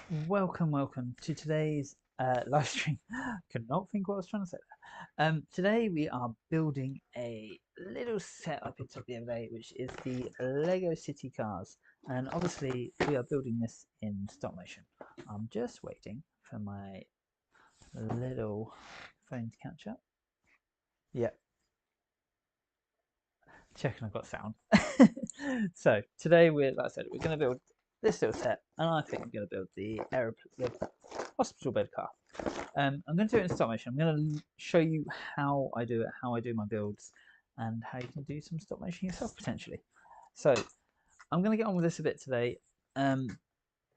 Welcome to today's live stream. Could not think what I was trying to say there. Today we are building a little set I picked up the other day, which is the Lego City Cars, and obviously we are building this in stop motion. I'm just waiting for my little phone to catch up. Yeah, checking I've got sound. So today like I said, we're going to build this little set, and I think I'm going to build the hospital bed car. I'm going to do it in stop motion. I'm going to show you how I do it, how I do my builds, and how you can do some stop motion yourself potentially. So I'm going to get on with this a bit today,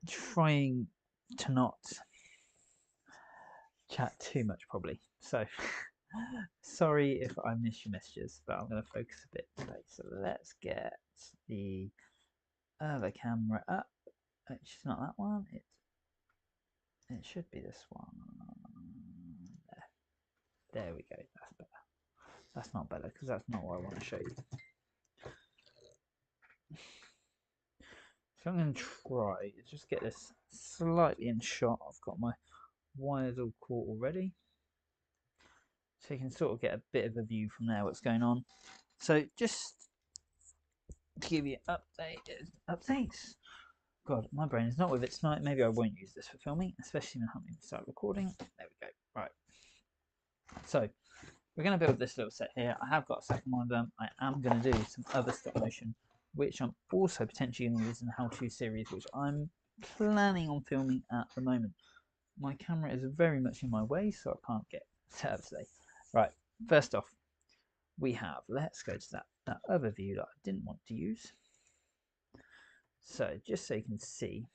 trying to not chat too much probably. So sorry if I miss your messages, but I'm going to focus a bit today. So let's get the camera up. It's not that one. It should be this one. There we go. That's better. That's not better because that's not what I want to show you. So I'm going to try to just get this slightly in shot. I've got my wires all caught already. So you can sort of get a bit of a view from there what's going on. So just to give you updates. God, my brain is not with it tonight. Maybe I won't use this for filming, especially when I'm having to start recording. There we go. Right. So we're going to build this little set here. I have got a second one of them. I am going to do some other stop motion, which I'm also potentially going to use in the how-to series, which I'm planning on filming at the moment. My camera is very much in my way, so I can't get set up today. Right, first off, we have, let's go to that other view that I didn't want to use. So just so you can see,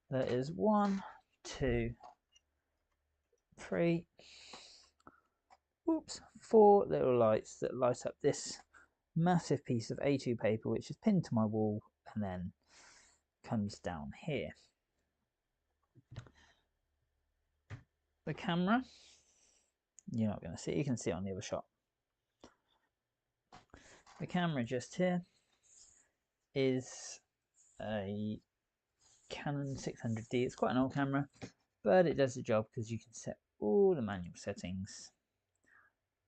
there is 1, 2, 3, 4 little lights that light up this massive piece of A2 paper, which is pinned to my wall and then comes down here. The camera, you're not going to see it, you can see it on the other shot. The camera just here is a Canon 600D. It's quite an old camera, but it does the job because you can set all the manual settings.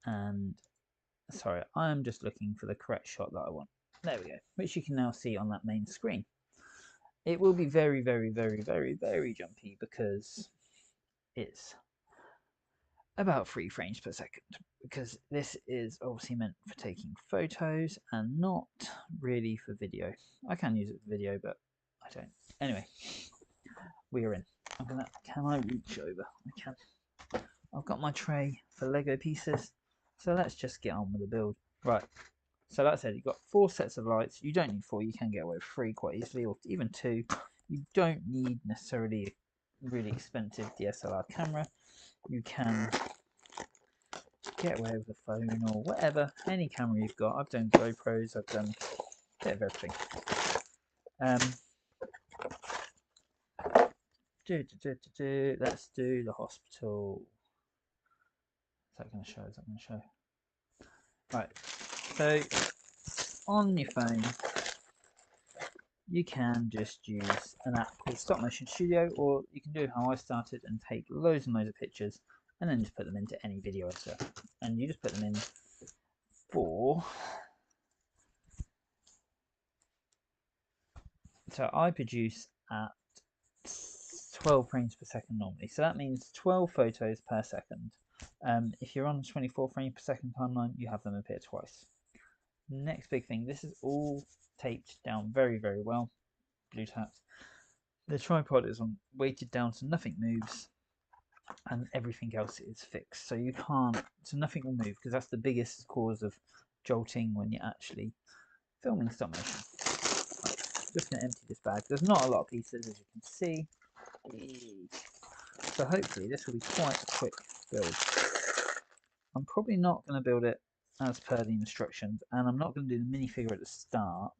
And sorry, I'm just looking for the correct shot that I want. There we go, which you can now see on that main screen. It will be very, very, very, very, very jumpy because it's about 3 frames per second, because this is obviously meant for taking photos and not really for video. I can use it for video, but I don't. Anyway, we are in. Can I reach over? I can. I've got my tray for Lego pieces, so let's just get on with the build. Right, so like I said, you've got 4 sets of lights. You don't need 4, you can get away with 3 quite easily, or even 2. You don't need necessarily a really expensive DSLR camera. You can get away with a phone or whatever, any camera you've got. I've done GoPros, I've done a bit of everything. Let's do the hospital. Is that going to show? Is that going to show? Right, so on your phone, you can just use an app called Stop Motion Studio, or you can do how I started and take loads and loads of pictures and then just put them into any video editor. And you just put them in for... So I produce at 12 frames per second normally, so that means 12 photos per second. If you're on a 24 frame per second timeline, you have them appear twice. Next big thing, this is all taped down very, very well, blue taps. The tripod is weighted down so nothing moves, and everything else is fixed, so you can't, so nothing will move, because that's the biggest cause of jolting when you're actually filming stop motion. Right, just going to empty this bag. There's not a lot of pieces, as you can see. So hopefully this will be quite a quick build. I'm probably not going to build it as per the instructions, and I'm not going to do the minifigure at the start,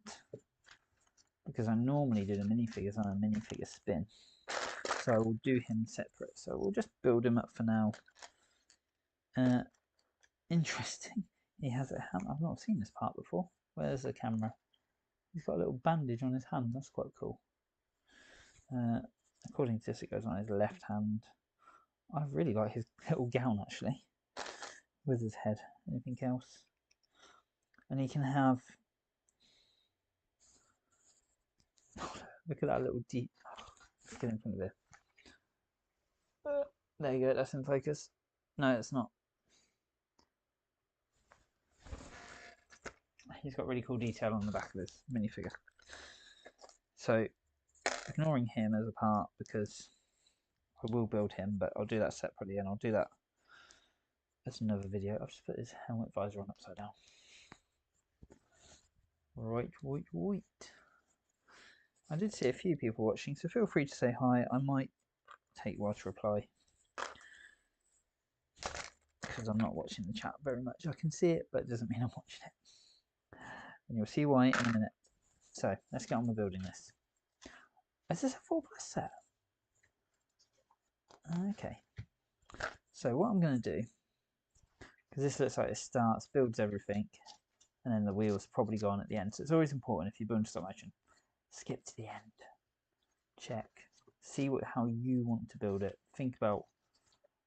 because I normally do the minifigures on a minifigure spin. So I will do him separate. So we'll just build him up for now. Interesting. He has a hand. I've not seen this part before. Where's the camera? He's got a little bandage on his hand. That's quite cool. according to this, it goes on his left hand. I really like his little gown actually, with his head. Anything else? And he can have. Look at that little deep. Let's get in front of it. There you go. That's in focus. No, it's not. He's got really cool detail on the back of his minifigure. So, ignoring him as a part because I will build him, but I'll do that separately, and I'll do that as another video. I've just put his helmet visor on upside down. Right. I did see a few people watching, so feel free to say hi. I might take a while to reply because I'm not watching the chat very much. I can see it, but it doesn't mean I'm watching it. And you'll see why in a minute. So let's get on with building this. Is this a 4+ set? Okay. So what I'm going to do, because this looks like it starts, builds everything, and then the wheels probably go on at the end. So it's always important if you're building stop motion, skip to the end, check, see how you want to build it, think about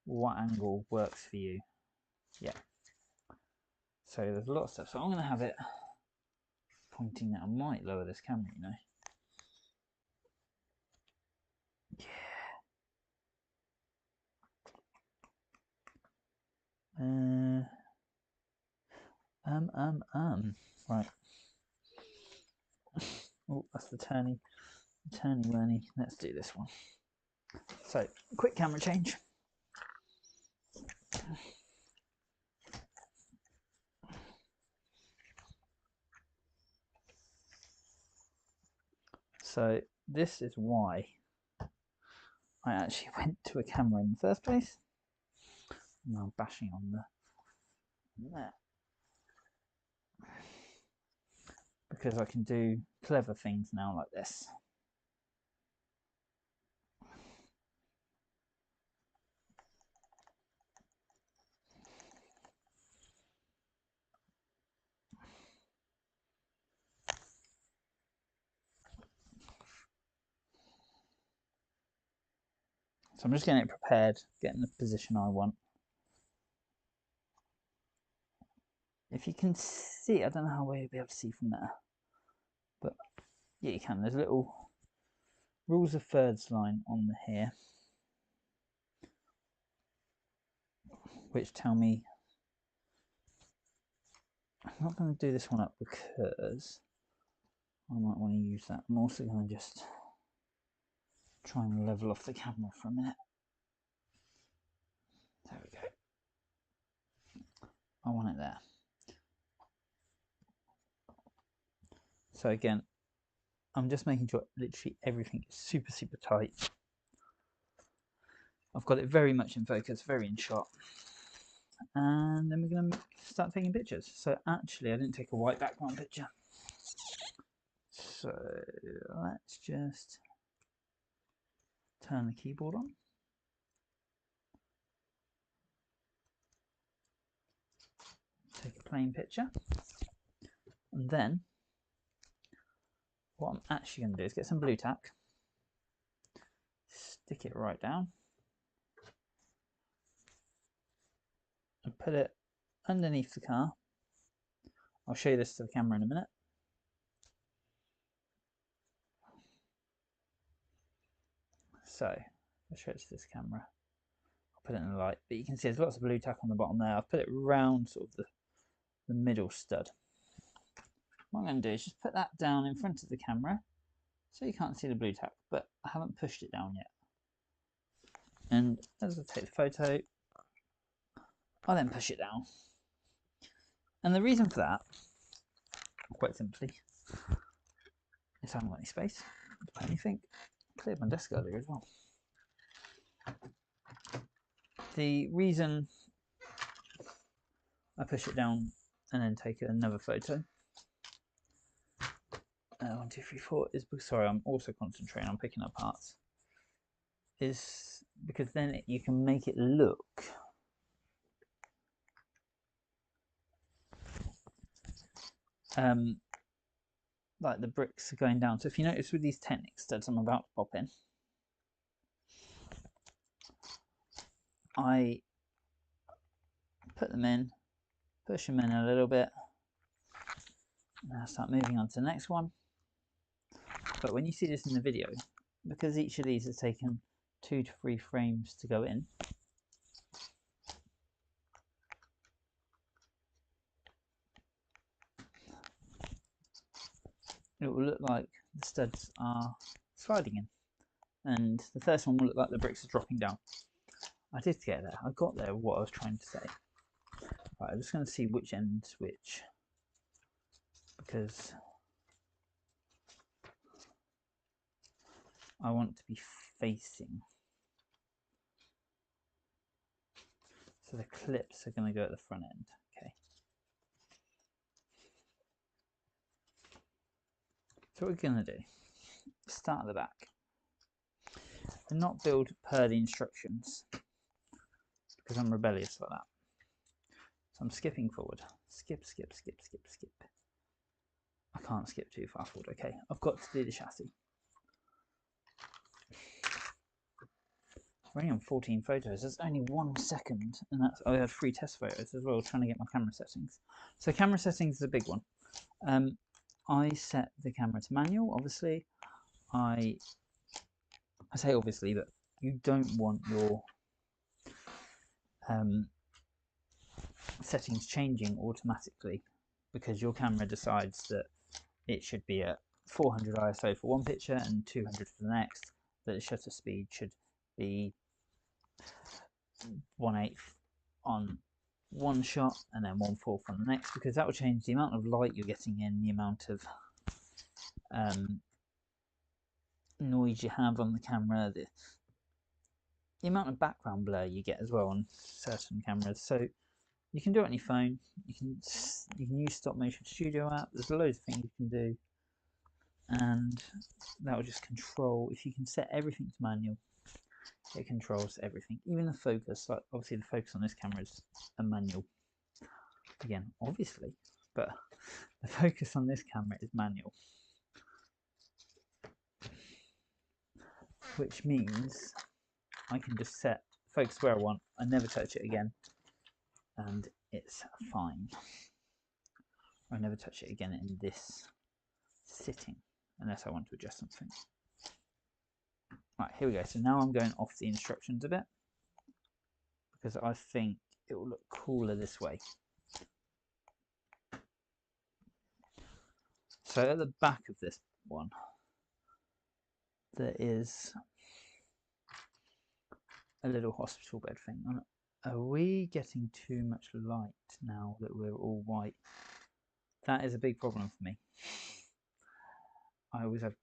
what angle works for you. Yeah. So there's a lot of stuff. So I'm going to have it pointing that I might lower this camera, you know. Yeah. Right. Oh, that's the turny whirny. Let's do this one. So, quick camera change. So, this is why I actually went to a camera in the first place. Now I'm bashing on there. Because I can do clever things now like this. So I'm just getting it prepared, getting the position I want. If you can see, I don't know how well you'll be able to see from there, but yeah, you can. There's a little rules of thirds line on here, which tell me I'm not going to do this one up because I might want to use that. I'm also going to just try and level off the camera for a minute. There we go. I want it there. So again, I'm just making sure literally everything is super, super tight. I've got it very much in focus, very in shot. And then we're going to start taking pictures. So actually, I didn't take a white background picture. So let's just turn the keyboard on. Take a plain picture. And then what I'm actually going to do is get some blue tack, stick it right down, and put it underneath the car. I'll show you this to the camera in a minute. So I'll show it to this camera. I'll put it in the light, but you can see there's lots of blue tack on the bottom there. I've put it around sort of the middle stud. What I'm going to do is just put that down in front of the camera so you can't see the blue tack, but I haven't pushed it down yet. And as I take the photo, I'll then push it down. And the reason for that, quite simply, is I haven't got any space to put anything. I cleared my desk earlier as well. The reason I push it down and then take another photo, 1, 2, 3, 4, is because, sorry, I'm also concentrating on picking up parts, is because then you can make it look like the bricks are going down. So if you notice with these Technic studs I'm about to pop in, I put them in, push them in a little bit, now start moving on to the next one. But when you see this in the video, because each of these has taken 2 to 3 frames to go in, it will look like the studs are sliding in, and the first one will look like the bricks are dropping down. I did get there. I got there what I was trying to say. Right, I'm just going to see which end's which, because I want to be facing. So the clips are going to go at the front end. Okay. So what we're going to do, start at the back and not build per the instructions, because I'm rebellious like that. So I'm skipping forward. Skip, skip, skip, skip, skip. I can't skip too far forward. Okay, I've got to do the chassis. We're only on 14 photos. There's only 1 second, and that's I had 3 test photos as well, trying to get my camera settings. So camera settings is a big one. I set the camera to manual. Obviously, I say obviously, but you don't want your settings changing automatically because your camera decides that it should be at 400 ISO for one picture and 200 for the next, that the shutter speed should be 1/8 on one shot and then 1/4 on the next, because that will change the amount of light you're getting in, the amount of noise you have on the camera, the amount of background blur you get as well on certain cameras. So you can do it on your phone. You can use Stop Motion Studio app. There's loads of things you can do, and that will just control. If you can set everything to manual, it controls everything, even the focus. Like obviously the focus on this camera is a manual. Again, obviously, but the focus on this camera is manual, which means I can just set focus where I want. I never touch it again, and it's fine. I never touch it again in this sitting unless I want to adjust something. Right, here we go. So now I'm going off the instructions a bit because I think it will look cooler this way. So at the back of this one, there is a little hospital bed thing. Are we getting too much light now that we're all white? That is a big problem for me. I always have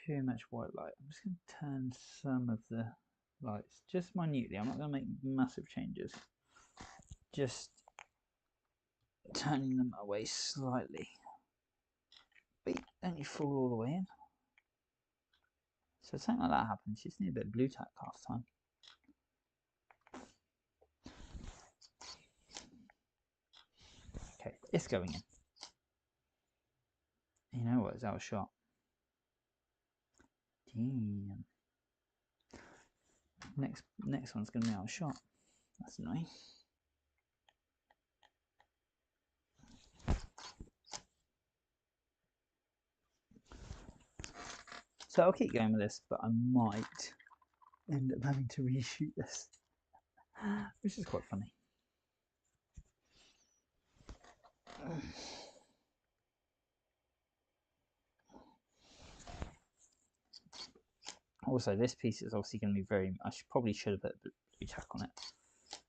too much white light. I'm just going to turn some of the lights just minutely. I'm not going to make massive changes. Just turning them away slightly. But don't you fall all the way in. So something like that happens. You just need a bit of blue tack half time. Okay, it's going in. You know what? It's out of shot. Damn. Next one's going to be out of shot. That's annoying. So I'll keep going with this, but I might end up having to reshoot this, which is quite funny. Also, this piece is obviously going to be very. I probably should have put blue tack on it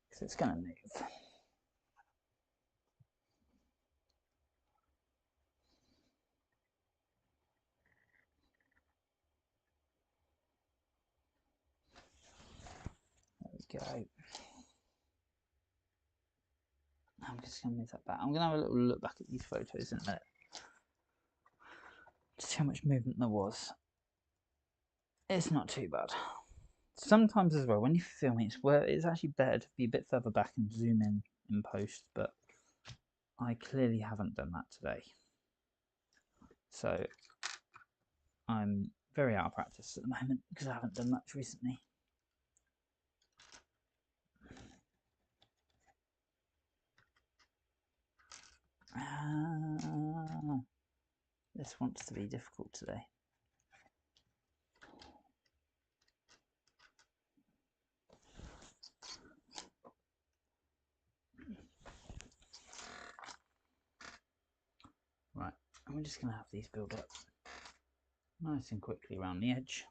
because it's going to move. There we go. I'm just going to move that back. I'm going to have a little look back at these photos in a minute to see how much movement there was. It's not too bad. Sometimes as well, when you're filming, it's actually better to be a bit further back and zoom in post, but I clearly haven't done that today. So I'm very out of practice at the moment because I haven't done much recently. This wants to be difficult today. Right, and we're just going to have these build up nice and quickly around the edge.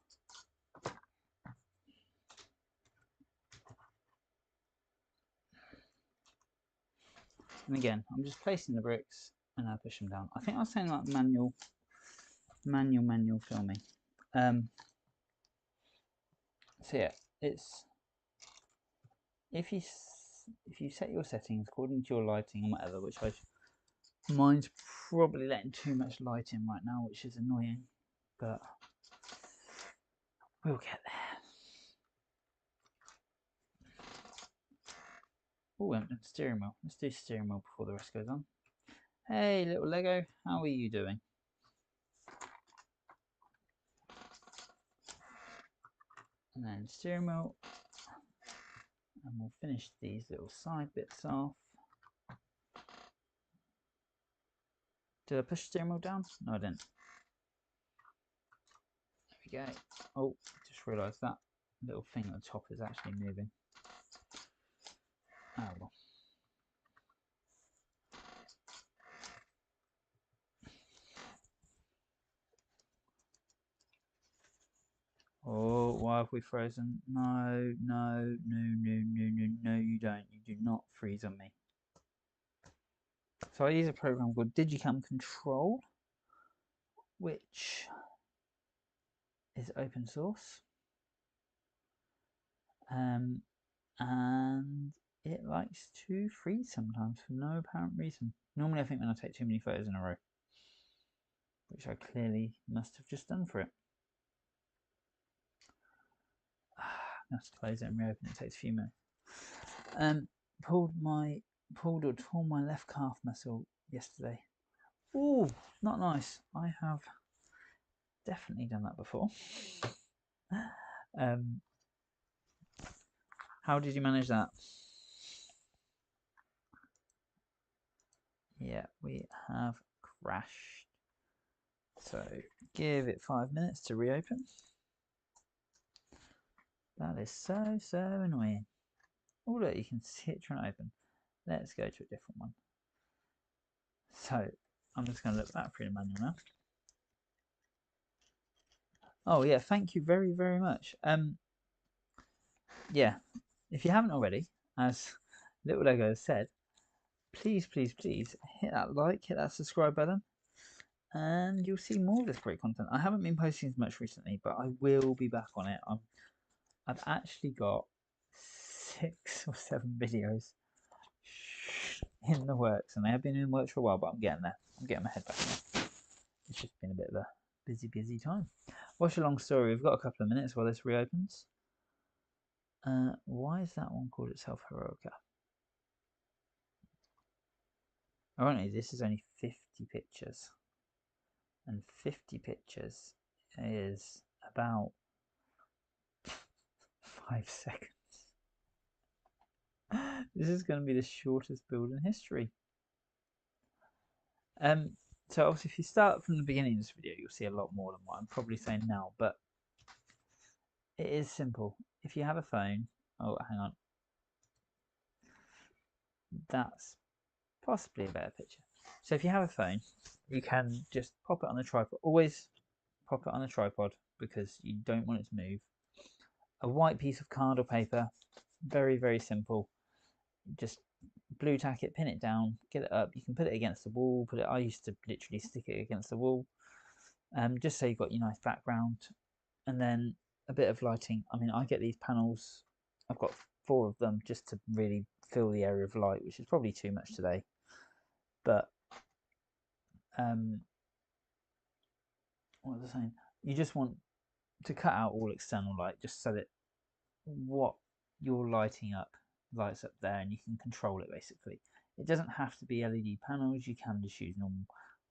And again, I'm just placing the bricks and I push them down. I think I was saying like manual filming. So yeah, it's if you set your settings according to your lighting and whatever, which mine's probably letting too much light in right now, which is annoying, but we'll get there. Oh, we haven't done steering wheel. Let's do steering wheel before the rest goes on. Hey, little Lego, how are you doing? And then steering wheel, and we'll finish these little side bits off. Did I push steering wheel down? No, I didn't. There we go. Oh, just realised that little thing at the top is actually moving. Oh well. Oh, why have we frozen? No, no, no, no, no, no, no, you don't. You do not freeze on me. So I use a program called Digicam Control, which is open source. And it likes to freeze sometimes for no apparent reason. Normally I think when I take too many photos in a row, which I clearly must have just done for it. I have to close it and reopen it. It takes a few minutes. Pulled or torn my left calf muscle yesterday. Ooh, not nice. I have definitely done that before. How did you manage that? Yeah, we have crashed. So give it 5 minutes to reopen. That is so annoying. Oh look, you can see it trying to open. Let's go to a different one. So I'm just going to look that through the manual now. Oh yeah, thank you very much. Yeah, if you haven't already, as Little Lego has said, please hit that like, hit that subscribe button, and you'll see more of this great content. I haven't been posting as much recently, but I will be back on it. I've actually got 6 or 7 videos in the works, and they have been in the works for a while, but I'm getting there. I'm getting my head back in it. It's just been a bit of a busy time. What's a long story? We've got a couple of minutes while this reopens. Why is that one called itself Heroica? Ironically, this is only 50 pictures, and 50 pictures is about 5 seconds. This is going to be the shortest build in history. So obviously if you start from the beginning of this video, you'll see a lot more than what I'm probably saying now, but it is simple. If you have a phone, oh hang on, that's possibly a better picture. So if you have a phone, you can just pop it on the tripod. Always pop it on the tripod because you don't want it to move. A white piece of card or paper, very simple. Just blue tack it, pin it down, get it up. You can put it against the wall. I used to literally stick it against the wall, just so you've got your nice background, and then a bit of lighting. I mean, I get these panels. I've got 4 of them just to really fill the area of light, which is probably too much today. But what was I saying? You just want to cut out all external light, just so that what you're lighting up lights up there, and you can control it basically. It doesn't have to be LED panels. You can just use normal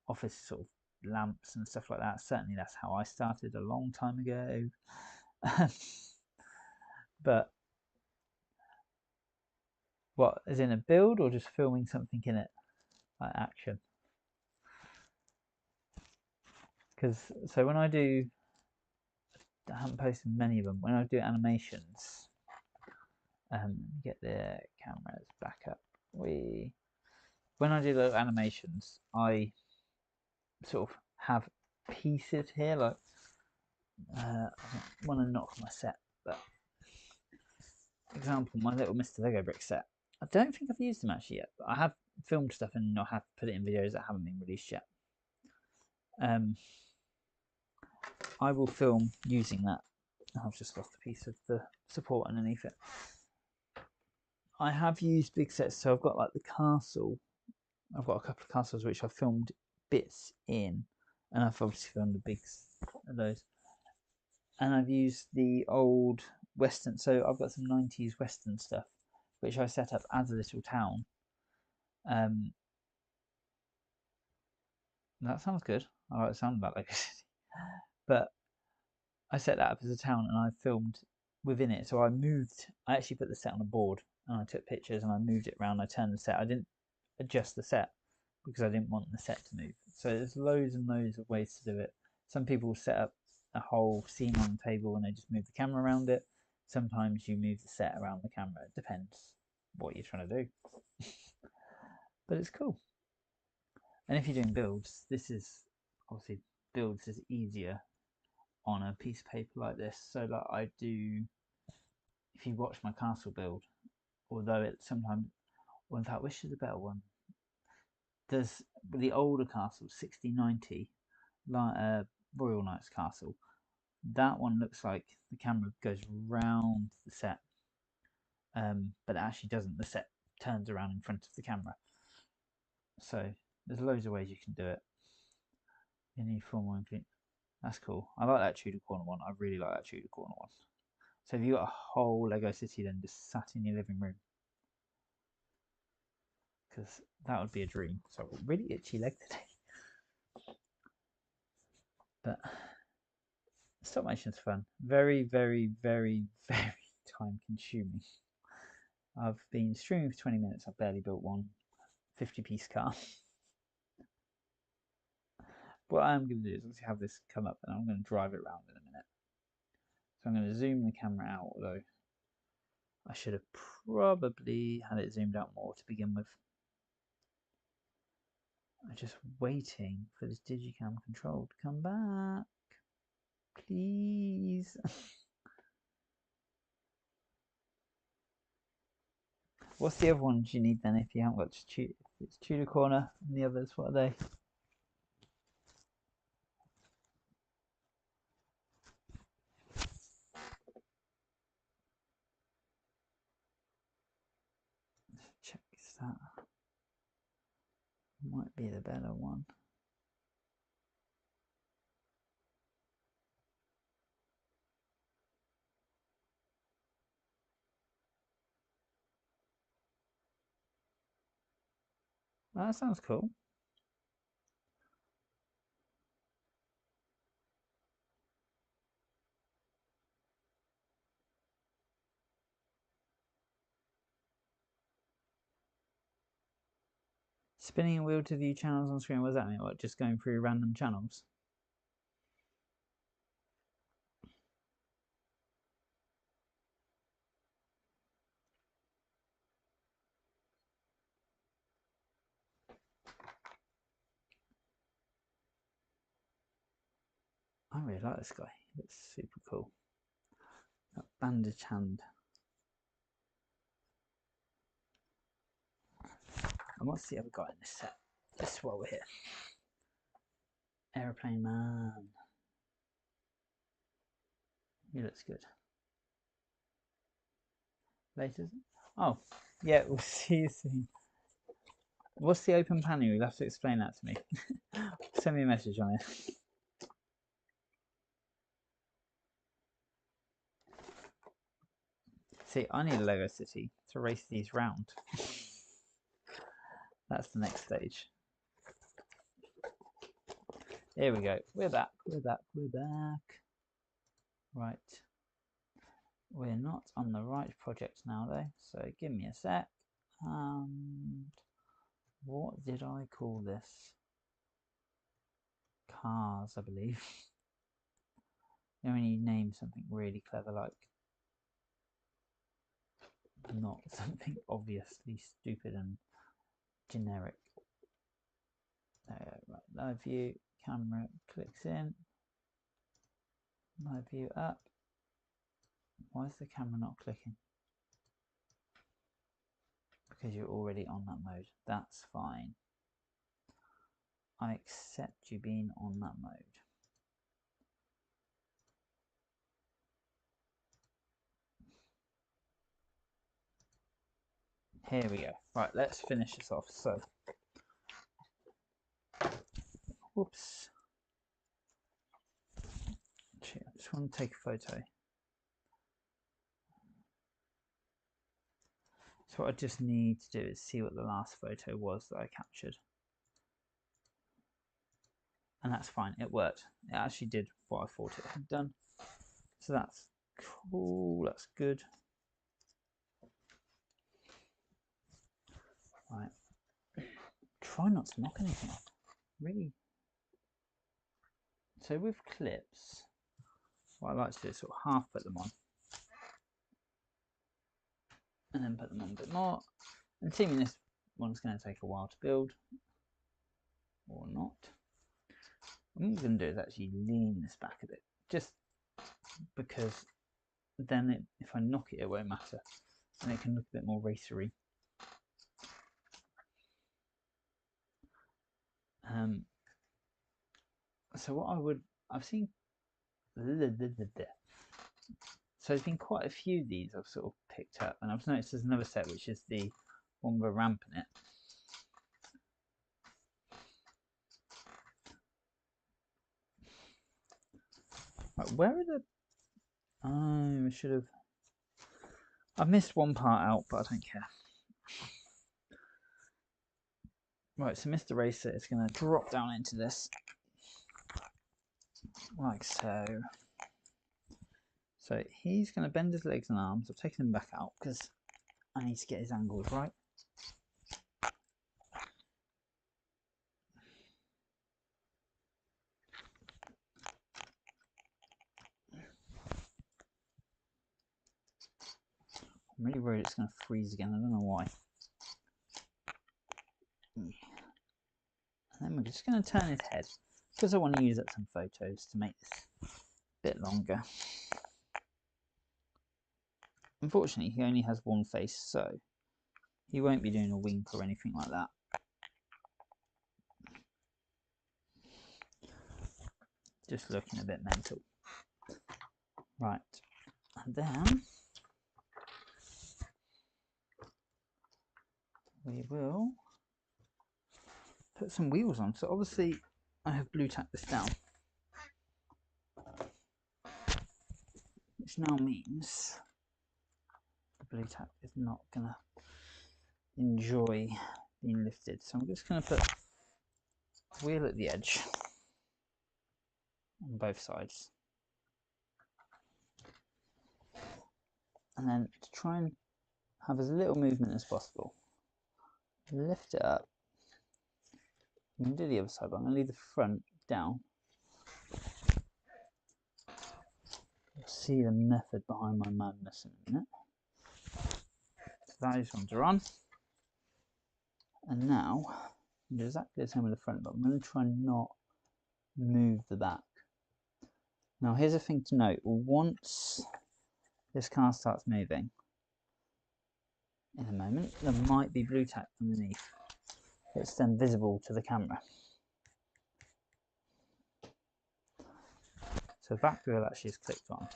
office sort of lamps and stuff like that. Certainly that's how I started a long time ago. But what, as in a build or just filming something in it, like action? Because so when I haven't posted many of them. When I do animations, get the cameras back up. When I do those animations, I sort of have pieces here, like I don't want to knock my set, but example, my little Mr. Lego brick set. I don't think I've used them actually yet, but I have filmed stuff and I have put it in videos that haven't been released yet. I will film using that. I've just lost a piece of the support underneath it. I have used big sets, so I've got like the castle. I've got a couple of castles which I've filmed bits in, and I've obviously filmed the big of those. And I've used the old Western, so I've got some 90s Western stuff, which I set up as a little town. That sounds good. I like the sound about Lego City. But I set that up as a town and I filmed within it. So I actually put the set on a board and I took pictures and I moved it around. I turned the set. I didn't adjust the set because I didn't want the set to move. So there's loads and loads of ways to do it. Some people set up a whole scene on the table and they just move the camera around it. Sometimes you move the set around the camera. It depends what you're trying to do. But it's cool. And if you're doing builds, this is obviously builds is easier on a piece of paper like this. So that I do, if you watch my castle build, although it sometimes, well, in fact, which is a better one? There's the older castle, 1690, like Royal Knight's Castle. That one looks like the camera goes round the set, but it actually doesn't. The set turns around in front of the camera. So there's loads of ways you can do it. You need formal include. That's cool. I like that Tudor corner one. I really like that Tudor corner one. So have you got a whole Lego City then just sat in your living room? Because that would be a dream. So I've got a really itchy leg today. But stop motion's fun. Very, very, very, very time consuming. I've been streaming for 20 minutes. I've barely built one 50-piece car. What I'm going to do is obviously have this come up and I'm going to drive it around in a minute. So I'm going to zoom the camera out, although I should have probably had it zoomed out more to begin with. I'm just waiting for this digicam control to come back. Please. What's the other ones you need then if you haven't got it's Tudor corner and the others, what are they? Check that. Might be the better one. Oh, that sounds cool. Spinning a wheel to view channels on screen, what does that mean? What, just going through random channels? I really like this guy. He looks super cool. That bandage hand. And what's the other guy in this set? Just while we're here. Aeroplane Man. He looks good. Later. Oh, yeah, we'll see you soon. What's the open panel? You'll have to explain that to me. Send me a message on it. See, I need a Lego City to race these round. That's the next stage. Here we go. We're back. We're back. We're back. Right. We're not on the right project now, though. So give me a sec. What did I call this? cars, I believe. You know, when you name something really clever, like not something obviously stupid and generic. Right, live view, camera clicks in, live view up. Why is the camera not clicking? Because you're already on that mode. That's fine. I accept you being on that mode. Here we go. Right, let's finish this off. So, whoops. Actually, I just want to take a photo. So what I just need to do is see what the last photo was that I captured. And that's fine, it worked. It actually did what I thought it had done. So that's cool, that's good. Right. Try not to knock anything off. Really. So with clips, what I like to do is sort of half put them on. And then put them on a bit more. And assuming this one's going to take a while to build. Or not. What I'm going to do is actually lean this back a bit. Just because then if I knock it, it won't matter. And it can look a bit more racery. So what I've seen, so there's been quite a few of these I've sort of picked up, and I've noticed there's another set which is the one with a ramp in it. Right, where are the, I should have, I've missed one part out, but I don't care. Right, so Mr. Racer is going to drop down into this, like so. So he's going to bend his legs and arms. I've taken him back out because I need to get his angles right. I'm really worried it's going to freeze again. I don't know why. And then we're just going to turn his head because I want to use up some photos to make this a bit longer. Unfortunately, he only has one face, so he won't be doing a wink or anything like that. Just looking a bit mental. Right, and then we will put some wheels on. So obviously I have blue tacked this down, which now means the blue tack is not going to enjoy being lifted. So I'm just going to put a wheel at the edge on both sides. And then to try and have as little movement as possible, lift it up. You can do the other side, but I'm going to leave the front down. You'll see the method behind my madness in a minute. So those ones are on. And now, I'll do exactly the same with the front, but I'm going to try and not move the back. Now here's a thing to note. Once this car starts moving, in a moment, there might be blue tack underneath. It's then visible to the camera. So back wheel actually is clicked on.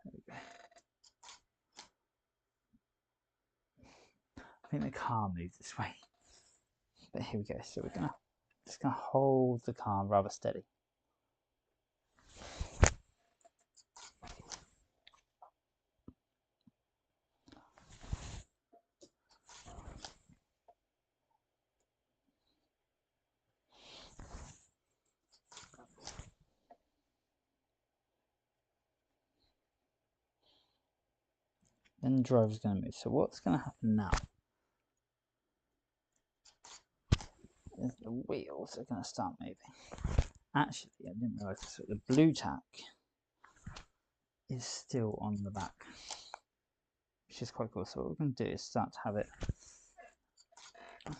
There we go. I think the car moves this way. But here we go. So we're just gonna hold the car rather steady. Then the driver's going to move. So what's going to happen now the wheels are going to start moving. Actually, I didn't realise this, but the blue tack is still on the back, which is quite cool. So what we're going to do is start to have it,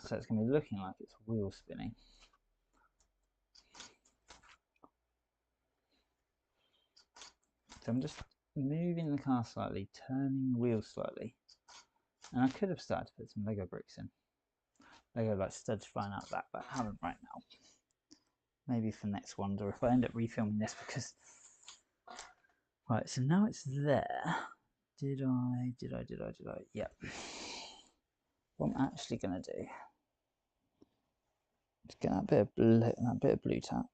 so it's going to be looking like it's wheel spinning. So I'm just moving the car slightly, turning the wheel slightly, and I could have started to put some Lego bricks in. Lego like studs flying out of that, but I haven't right now. Maybe for next ones, or if I end up refilming this, because right, so now it's there. Did I? Yep. What I'm actually gonna do is get that bit of blue tack.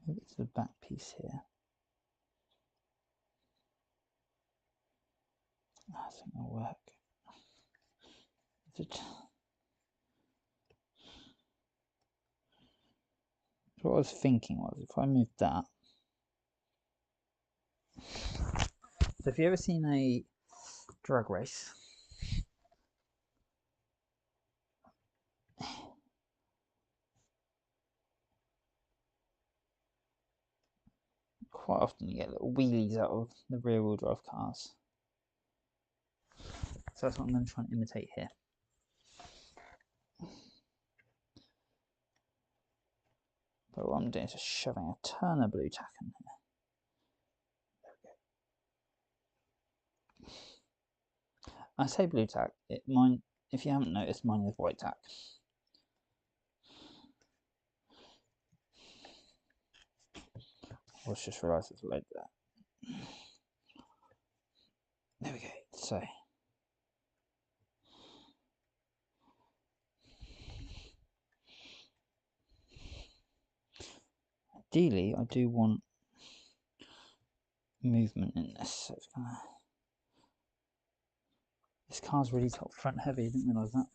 Move it to the back piece here. I think that'll work. So what I was thinking was, if I move that. So if you ever seen a drag race, quite often you get little wheelies out of the rear wheel drive cars. So that's what I'm going to try and imitate here. But what I'm doing is just shoving a ton of blue tack in here. There we go. I say blue tack, if you haven't noticed, mine is white tack. I just realised there's a load there. There we go. So ideally, I do want movement in this. So it's gonna. This car's really top front heavy. I didn't realise that.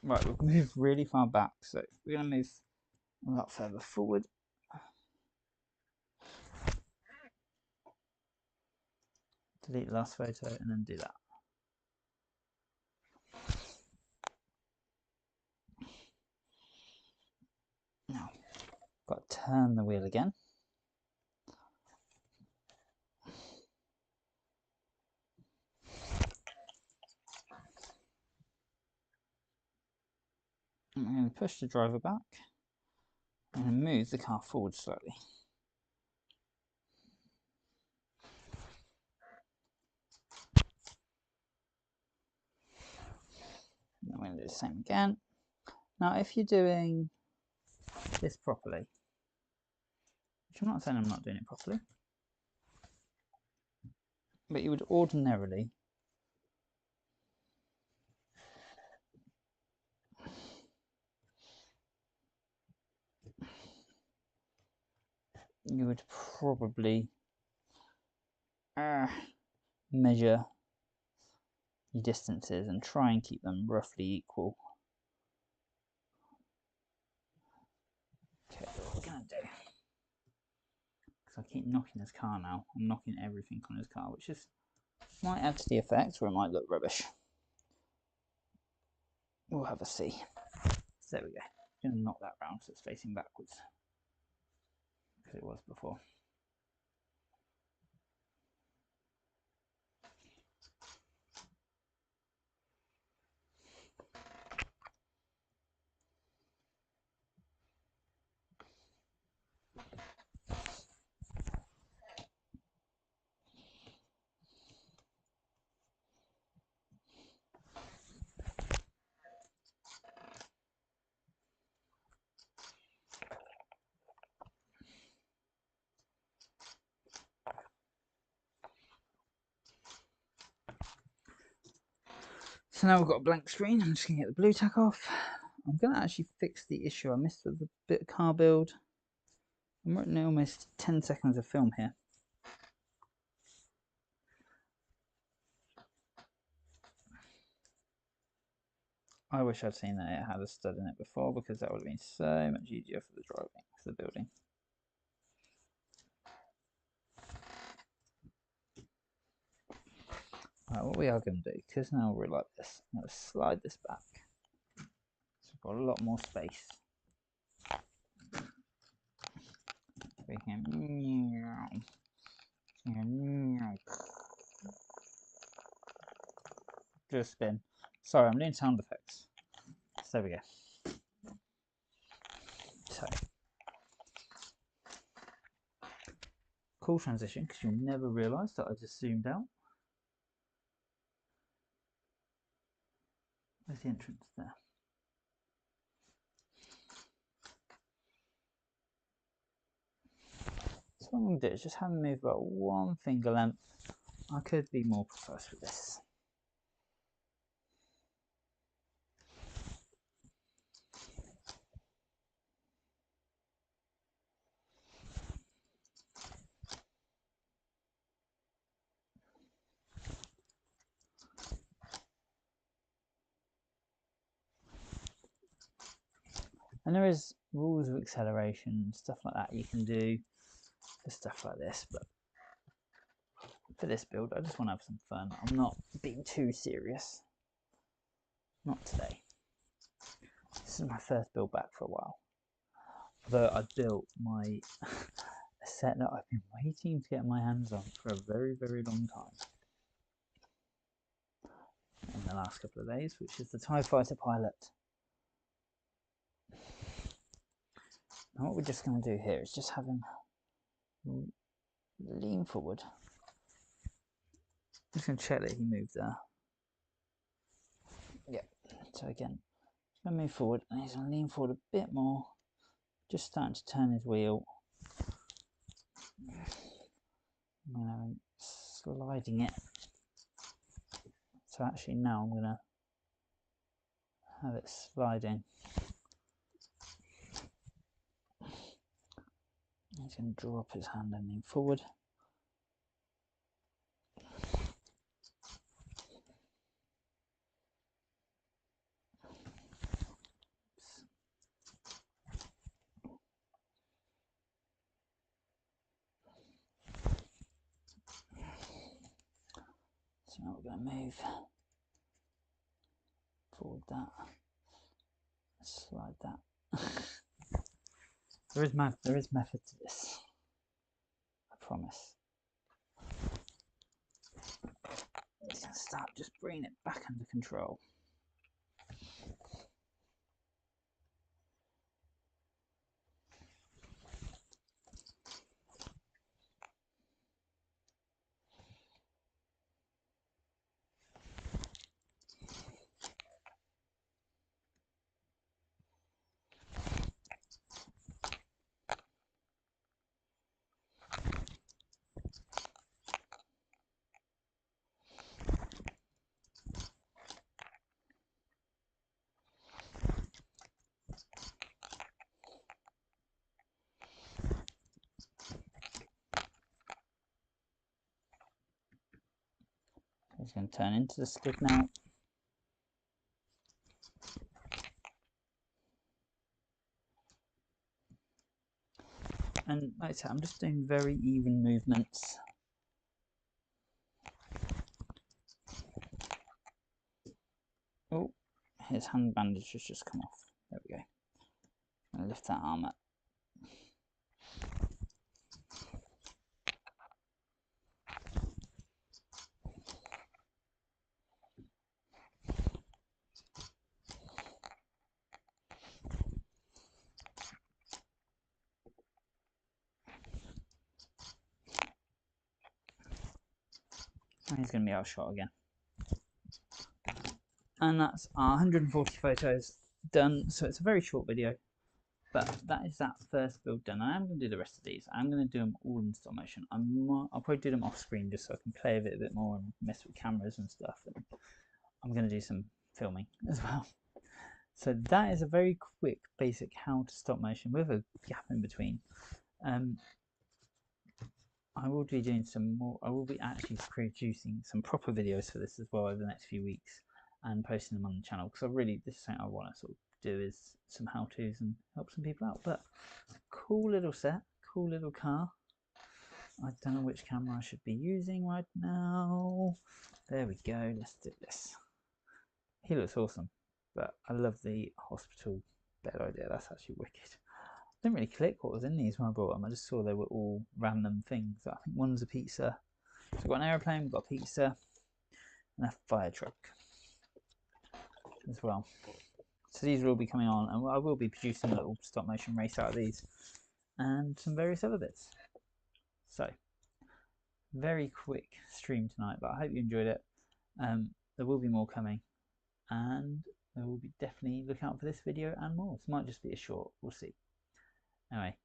Right, we've moved really far back, so we're going to move a lot further forward. Delete the last photo and then do that. Now, got to turn the wheel again. I'm going to push the driver back and move the car forward slightly. I'm going to do the same again. Now, if you're doing this properly, which I'm not saying I'm not doing it properly, but you would ordinarily probably measure your distances and try and keep them roughly equal. Okay, what we're going to do, because I keep knocking his car now, I'm knocking everything on his car, which is might add to the effect or it might look rubbish. We'll have a see. So there we go. I'm going to knock that round so it's facing backwards, because it was before. So now we've got a blank screen. I'm just going to get the blue tack off. I'm going to actually fix the issue I missed with the bit of car build. I'm running almost 10 seconds of film here. I wish I'd seen that it had a stud in it before, because that would have been so much easier for the driving, for the building. Right, what we are going to do, because now we're like this, I'm going to slide this back. So we've got a lot more space. We can do a spin. Sorry, I'm doing sound effects. So there we go. So, cool transition, because you'll never realise that I just zoomed out. Where's the entrance there? So what I'm going to do is just have him move about 1 finger length. I could be more precise with this. And there is rules of acceleration, stuff like that you can do for stuff like this, but for this build I just want to have some fun. I'm not being too serious. Not today. This is my first build back for a while. Although I built my a set that I've been waiting to get my hands on for a very, very long time. In the last couple of days, which is the TIE Fighter Pilot. Now what we're just going to do here is just have him lean forward. I'm just going to check that he moved there. Yep. So again, he's going to move forward, and he's going to lean forward a bit more. Just starting to turn his wheel. I'm going to have him sliding it. So actually now I'm going to have it sliding. He's going to draw up his hand and lean forward. So now we're going to move forward that, slide that. There is method to this, I promise. It's going to start just bringing it back under control. It's going to turn into the skid now. And like I said, I'm just doing very even movements. Oh, his hand bandage has just come off. There we go. I'm going to lift that arm up. And he's going to be outshot again. And that's our 140 photos done. So it's a very short video, but that is that first build done. I am going to do the rest of these. I'm going to do them all in stop motion. I'll probably do them off screen just so I can play with it a bit more and mess with cameras and stuff. And I'm going to do some filming as well. So that is a very quick basic how to stop motion with a gap in between. I will be doing some more. I will be actually producing some proper videos for this as well over the next few weeks. and posting them on the channel, because this is something I want to sort of do, is some how-tos and help some people out. But cool little set, cool little car. I don't know which camera I should be using right now. There we go, let's do this. He looks awesome, but I love the hospital bed idea. That's actually wicked. I didn't really click what was in these when I brought them. I just saw they were all random things. I think one's a pizza. So I've got an aeroplane, we've got a pizza, and a fire truck as well. So these will all be coming on, and I will be producing a little stop motion race out of these and some various other bits. So, very quick stream tonight, but I hope you enjoyed it. There will be more coming, and there will be definitely look out for this video and more. This might just be a short, we'll see. Anyway,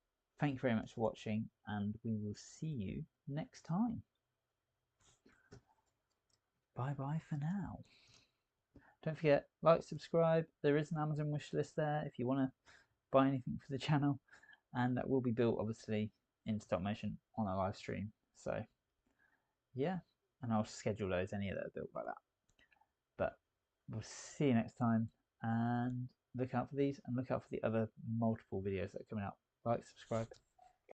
thank you very much for watching, and we will see you next time. Bye bye for now. Don't forget, like, subscribe. There is an Amazon wish list there if you want to buy anything for the channel, and that will be built obviously in stop motion on a live stream. So yeah, and I'll schedule those, any that are built like that. But we'll see you next time, and look out for these, and look out for the other multiple videos that are coming out. Like, subscribe.